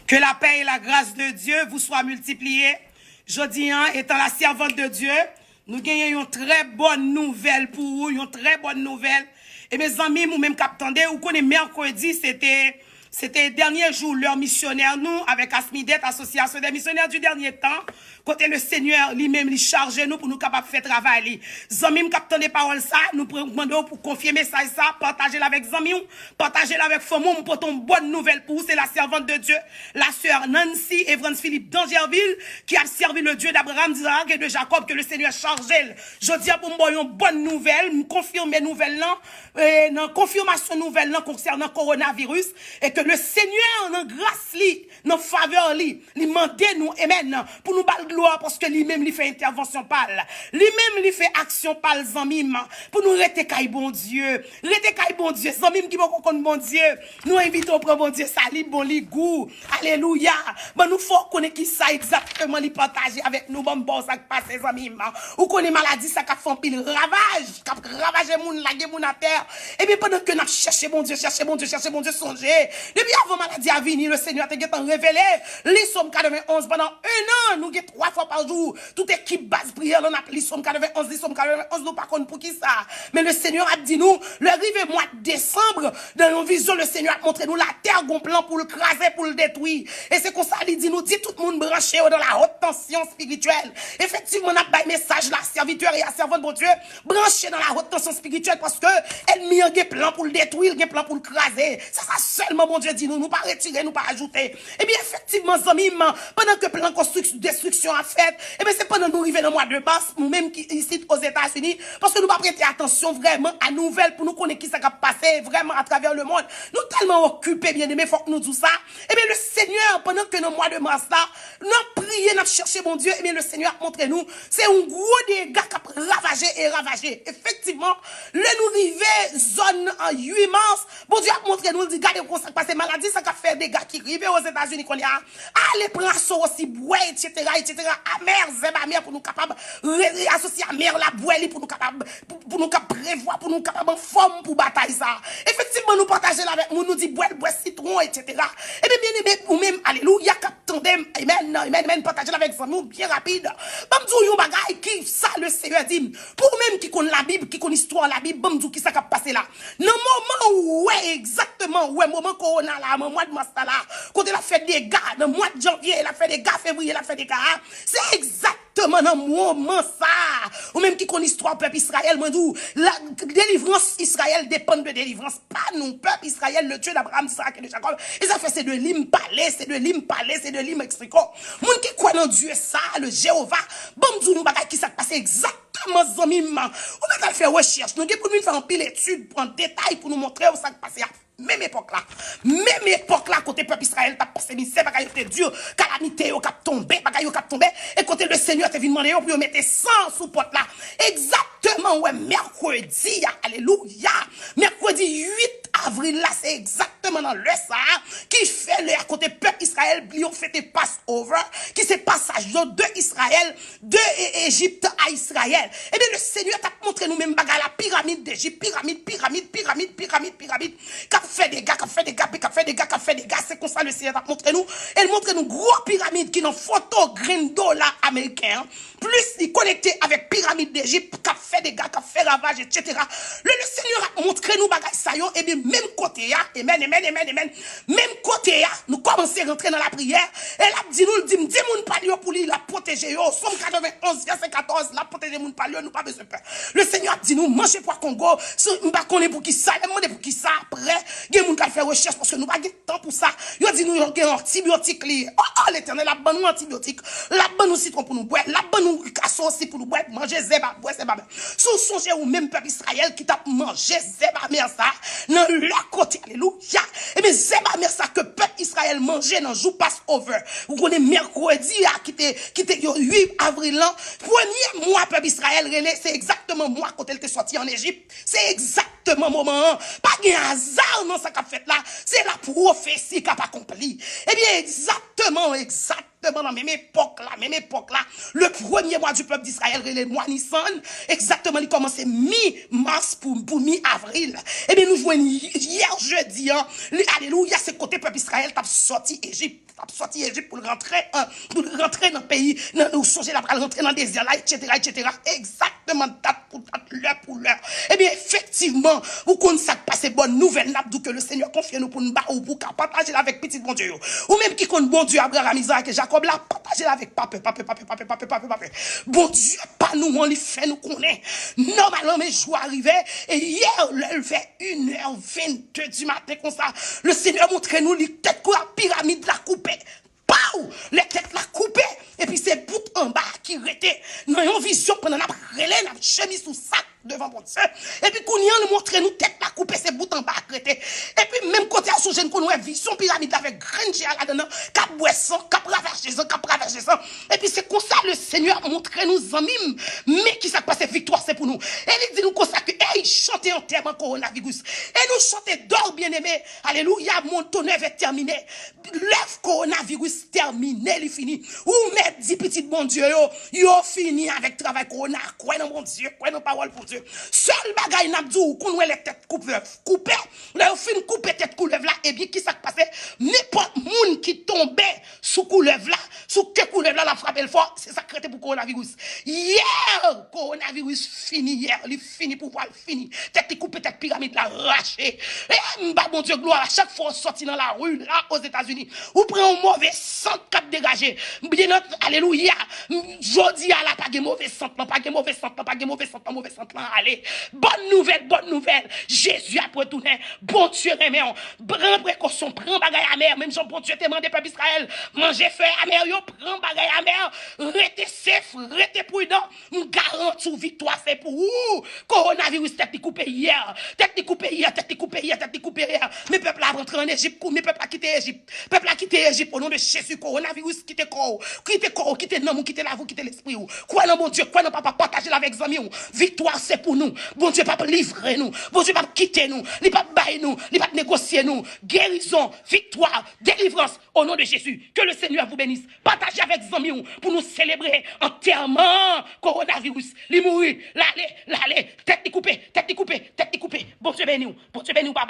Que la paix et la grâce de Dieu vous soient multipliées. Jodi, étant la servante de Dieu, nous gagnons une très bonne nouvelle pour vous, une très bonne nouvelle. Et mes amis, vous même qu'attendez, vous connaissez mercredi, c'était dernier jour, leur missionnaire, nous, avec Asmidet, Association des missionnaires du dernier temps, côté le Seigneur lui-même, lui charge nous pour nous capables de faire travail. Zamim, captant des paroles ça, nous demandons pour confirmer ça et ça, partagez-la avec Zamim, partagez-la avec Fomou, pour une bonne nouvelle pour vous, c'est la servante de Dieu, la sœur Nancy Evans Philippe d'Angerville, qui a servi le Dieu d'Abraham, d'Isaac et de Jacob, que le Seigneur charge elle. Je dis pour moi une bonne nouvelle, me confirmer nouvelle là, une confirmation nouvelle là concernant coronavirus, et que le Seigneur, dans grâce li, dans faveur li mande nous, amen, pour nous battre gloire, parce que lui-même, lui fait intervention pâle. Lui-même, lui fait action pâle, zamim, pour nous rester caille bon Dieu. Rester caille bon Dieu. Zamim qui va connaître bon Dieu. Nous invitons pour bon Dieu, ça li bon li goût. Alléluia. Ben, nous faut connaître qui ça exactement, li partager avec nous, bon ça qui passe, zamim. Ou connaît maladie, ça qui fait un pile ravage, qui ravage moun, la moun à terre. Et bien, pendant que nous cherchons bon Dieu, songez. Depuis avant maladie à venir, le Seigneur t'a révélé. Les sommes 91 pendant un an, nous avons 3 fois par jour. Toute équipe base prière, on a les sommes 91, les sommes 91, nous par contre pour qui ça. Mais le Seigneur a dit nous, le rive mois de décembre, dans nos visions, le Seigneur a montré nous la terre gon plan pour le craser, pour le détruire. Et c'est comme ça, il dit nous, dit tout le monde branché dans la haute tension spirituelle. Effectivement, on a un message la serviteur et la servante de Dieu, branché dans la haute tension spirituelle parce que elle mis un plan pour le détruire, un plan pour le craser. Ça seulement, mon Dieu dit nous pas retirer, nous pas ajouter. Et bien, effectivement, zamim, pendant que plan destruction a fait, et bien, c'est pendant nous arriver dans le mois de mars, nous-mêmes ici aux États-Unis, parce que nous pas prêter attention vraiment à nouvelles pour nous connaître qui ça va passer vraiment à travers le monde. Nous tellement occupés, bien aimés, faut que nous disons ça. Et bien, le Seigneur, pendant que dans le mois de mars là, nous prions, nous cherchons mon Dieu, et bien, le Seigneur a montré nous, c'est un gros dégât qui a ravagé. Effectivement, le nous arriver zone en 8 mars, bon Dieu a montré nous, il dit, regardez comment ça passe, maladie, ça a fait des gars qui arrivent aux États-Unis qu'on y a. Allez, prendre aussi, boire, etc. Amer, zéba, mère, pour nous capables, associer à mère, la boire, pour nous capables, pour nous capables prévoir, pour nous capables en forme pour bataille ça. Effectivement, nous partager avec nous, nous dit boire, citron, etc. Et bien, bien aimé, ou même, alléluia, tandem, amen, partager avec nous, bien rapide. Bamdou, yon bagay, qui ça, le Seigneur dit, pour même qui connaît la Bible, qui connaît l'histoire, la Bible, bamdou, qui ça qui a passé là. Dans le moment où, ouais, exactement, ouais, moment corona là, mois de mars là, quand elle a fait des gars, dans le mois de janvier, elle a fait des gars, février, elle a fait des gars, c'est exactement dans le moment ça, ou même qui connaît l'histoire, peuple Israël, moi, d'où, la délivrance Israël dépend de délivrance, pas nous, peuple Israël, le Dieu d'Abraham, d'Isaac et de Jacob, et ça fait, c'est de l'hymne parler, c'est de l'hymne expliquer. Moun qui croit dans Dieu ça, le Jéhovah, bon, nous bagay qui s'est passé exactement, zamim, on a fait recherche, nous avons faire un pile étude, prendre détail pour nous montrer où ça passé. Même époque là, côté peuple Israël, t'as passé misère, bagay était dur, calamité, au cap tombé, et côté le Seigneur t'es venu demander pour mettre 100 sous porte là. Exactement, ouais, mercredi, alléluia, mercredi 8 avril là, c'est exactement dans le ça, qui fait le côté peuple Israël, ils ont fait des Passover, qui c'est passage de Israël, de Égypte à Israël. Et bien le Seigneur t'a montré nous-mêmes bagay la pyramide d'Égypte, pyramide, qu'a fait des gars, c'est comme ça le Seigneur t'a montré nous. Elle montre nous gros pyramide qui dans photo green dollar américain, plus il connecté avec pyramide d'Égypte, qu'a fait des gars, qu'a fait ravage, etc. Le Seigneur a montré nous bagay ça yo, et bien même côté ya, amen, même côté ya, nous commençons à rentrer dans la prière, et là dit moun pa yo pour lui la protéger yo, Somme 91 verset 14, la protéger moun pa yo, nous pas besoin peur. Le Seigneur a dit nous manger pour Congo, m'pa connait pour qui ça, demande pour qui ça après, gen moun ka faire recherche parce que nous pas de temps pour ça. Yo dit nous yon gen antibiotique li. Oh l'Éternel la ban nous antibiotique, la ban nous citron pour nous boire, la ban nous casson aussi pour nous boire, manger zeba, boire zeba. Sous songez ou même peuple Israël qui t'a mangé zeba mer ça dans leur côté, alléluia. Et bien zeba mer ça que peuple Israël mangeait dans jour Passover. Vous connaissez mercredi qui était 8 avril là, premier mois peuple Israël relais, c'est exactement moi quand elle était sorti en Égypte. C'est exactement moment. Pas de hasard dans ce qu'a fait là, c'est la prophétie qu'a accompli. Eh bien exactement Dans la même époque là, le premier mois du peuple d'Israël, le mois Nissan, exactement, il commençait mi-mars pour mi-avril. Eh bien, nous voyons hier jeudi, hein, alléluia, c'est côté peuple d'Israël, t'as sorti Égypte pour rentrer dans le pays, nous songer la rentrer dans le désert là, etc. Exactement, date l'heure pour l'heure. Eh bien, effectivement, vous connaissez ça passe bonne nouvelle, n'a que le Seigneur confie nous pour nous battre ou pour partager avec petit bon Dieu. Ou même qui compte bon Dieu, Abraham, Isaac et Jacob là, partager avec papa. Bon Dieu, pas nous, on les fait nous connaître. Normalement, mes jours arrivaient, et hier, il fait 1h22 du matin comme ça, le Seigneur montre nous les têtes que la pyramide la coupée. Pau! Les têtes la coupée. Et puis c'est bout en bas qui rétait. Dans une vision pendant la relais, la chemise sous sac devant mon Dieu. Et puis qu'on y a montre nous tête la coupée, c'est bout en bas qui rétait. Et puis même côté à sous-jeune qu'on a vision pyramide avec graine à là-dedans, cap boisson, cap ravager ça. Et puis c'est comme ça le Seigneur montre nous amis, mais qui s'est passé victoire c'est pour nous. Et il dit nous comme ça que hey, chantez en terme coronavirus. Et nous chantez d'or bien-aimé. Alléluia, mon tonnerre est terminé. L'œuvre coronavirus terminé, il finit. Ou mettre 10 petits bon Dieu, yo fini avec travail corona. Quoi non bon Dieu, quoi non parole pour Dieu. Seul bagay n'a dit qu'on les têtes coupées. Là, fin couper tête couleuvre là, et bien qui s'est passé? N'importe monde qui tombait sous couleuvre là, sous que couleuvre là, la frappe le fort, c'est ça créé pour coronavirus. Hier, coronavirus fini hier, il fini pour voir fini. Tête coupée, tête pyramide là, raché. Et bon Dieu, gloire, à chaque fois on sortit dans la rue là aux États-Unis, ou prend un mauvais sang cap dégagé. Bien notre alléluia. Jodi à la pas de mauvais sang, mauvais sang, allez. Bonne nouvelle. Jésus a retourné. Bon Dieu remet on. Prends précaution, prends bagaille amer, même si bon Dieu te demandé peuple Israël, manger fait amer yo, prends bagaille amer, restez safe, restez prudent, garantis victoire c'est pour vous. Coronavirus tête coupé hier. Mais peuple a rentré en Égypte, mais peuple a quitté Égypte au nom de Jésus. Coronavirus quitte corps, quitte nom, quitte la vous, quitte l'esprit. Quoi non mon Dieu, quoi non papa partager avec amis. Victoire c'est pour nous. Bon Dieu pas livrer nous. Bon Dieu pas quitter nous, il pas bailler nous, il pas négocier nous. Guérison, victoire, délivrance au nom de Jésus. Que le Seigneur vous bénisse. Partagez avec amis pour nous célébrer enterrement coronavirus. Li mourir, l'aller, tête coupée. Bon Dieu béni, papa.